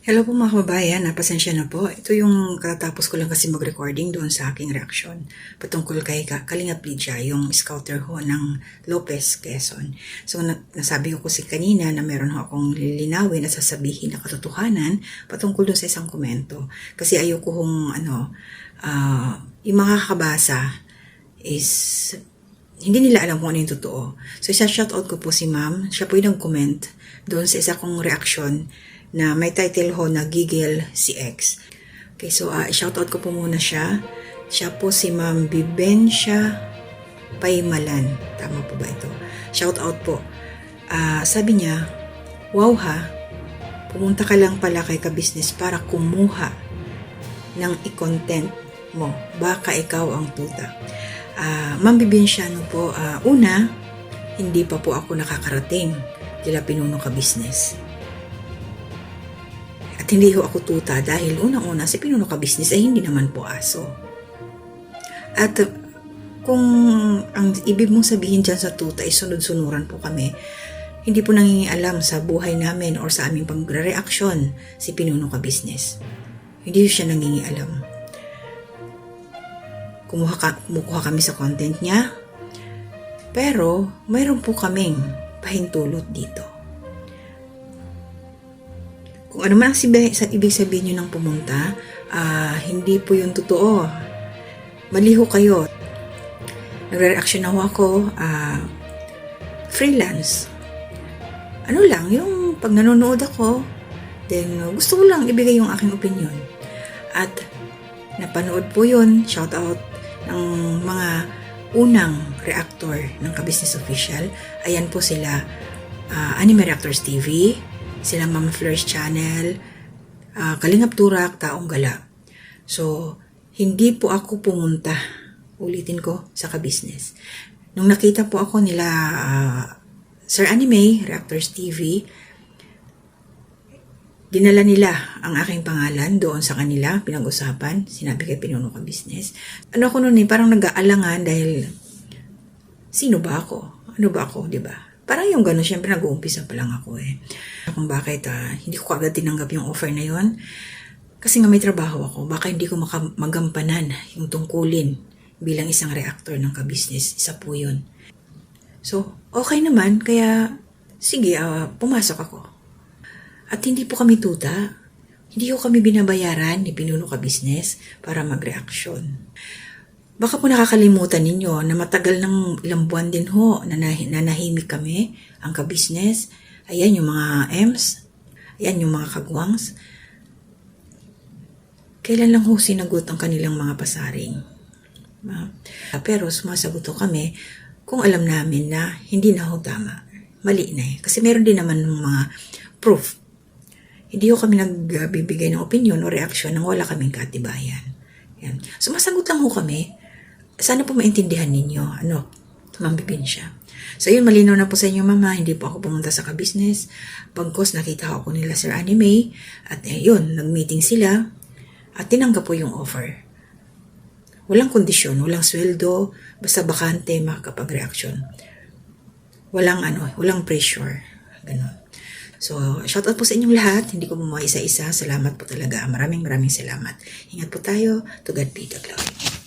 Hello po mga kababayan, pasensya na po. Ito yung katatapos ko lang kasi mag-recording doon sa aking reaksyon patungkol kay Kalingap Lydia, yung scouter ho ng Lopez, Quezon. So nasabi ko kasi kanina na meron ho akong lilinawin at sasabihin na katotohanan patungkol doon sa isang komento. Kasi ayoko hong yung mga kabasa is hindi nila alam kung ano yung totoo. So isa-shoutout ko po si ma'am. Siya po yung nag-comment doon sa isa kong reaksyon na may title ho na Gigil si X. Okay, so shoutout ko po muna siya. Siya po si Ma'am Bibencia Paymalan. Tama po ba ito? Shoutout po. Sabi niya, wow ha, pumunta ka lang pala kay ka-business para kumuha ng i-content mo. Baka ikaw ang tuta. Ma'am Bibencia, po, una, hindi pa po ako nakakarating kila Pinuno ka-business. At hindi ho ako tuta dahil unang-una si Pinuno ka-business ay hindi naman po aso. At kung ang ibig mong sabihin dyan sa tuta ay sunod-sunuran po kami, hindi po nangingialam sa buhay namin or sa aming pagre-reaksyon si Pinuno ka-business. Hindi siya nangingialam. Kumukuha kami sa content niya, pero mayroon po kaming pahintulot dito. Kung ano man ang ibig sabihin nyo ng pumunta, hindi po yung totoo. Maliho kayo. Nagre-reaction ako, freelance. Ano lang, yung pag nanonood ako, then gusto ko lang ibigay yung aking opinion. At napanood po yun, shout out ng mga unang reactor ng Ka-Business Official. Ayan po sila, Anime Reactors TV, sila Ma'am Fleurs Channel, Kalingap Turak, Taong Gala. So, hindi po ako pumunta, ulitin ko, sa ka-business. Nung nakita po ako nila Sir Anime, Reactors TV, dinala nila ang aking pangalan doon sa kanila, pinag-usapan, sinabi kay Pinuno ka-business. Ano ako noon parang nag-aalangan dahil sino ba ako? Ano ba ako, di ba? Parang yung gano'n, syempre nag-uumpisa pa lang ako Kung bakit hindi ko agad tinanggap yung offer na yon. Kasi nga may trabaho ako, baka hindi ko magampanan yung tungkulin bilang isang reactor ng ka-business. Isa po yun. So, okay naman, kaya sige, pumasok ako. At hindi po kami tuta. Hindi ko kami binabayaran ni Pinuno ka-business para mag-reaksyon. Baka po nakakalimutan ninyo na matagal ng ilang buwan din ho na nanahimik kami, ang ka-business. Ayan yung mga M's, ayan yung mga kagwangs. Kailan lang ho sinagot ang kanilang mga pasaring. Pero sumasagot ho kami kung alam namin na hindi na ho tama. Mali na Kasi meron din naman ng mga proof. Hindi ho kami nagbibigay ng opinion o reaksyon nang wala kaming katibayan. Yan. Sumasagot lang ho kami. Sana po maintindihan ninyo, Ma'am Bibencia. So yun, malinaw na po sa inyo, mama, hindi po ako pumunta sa ka-business. Pagkos nakita ako nila Sir Anime, at yun, nag-meeting sila, at tinanggap po yung offer. Walang kondisyon, walang sweldo, basta bakante, makakapag-reaction. Walang pressure. Ganun. So, shoutout po sa inyong lahat. Hindi ko mo isa-isa. Salamat po talaga. Maraming salamat. Ingat po tayo. To God be the glory.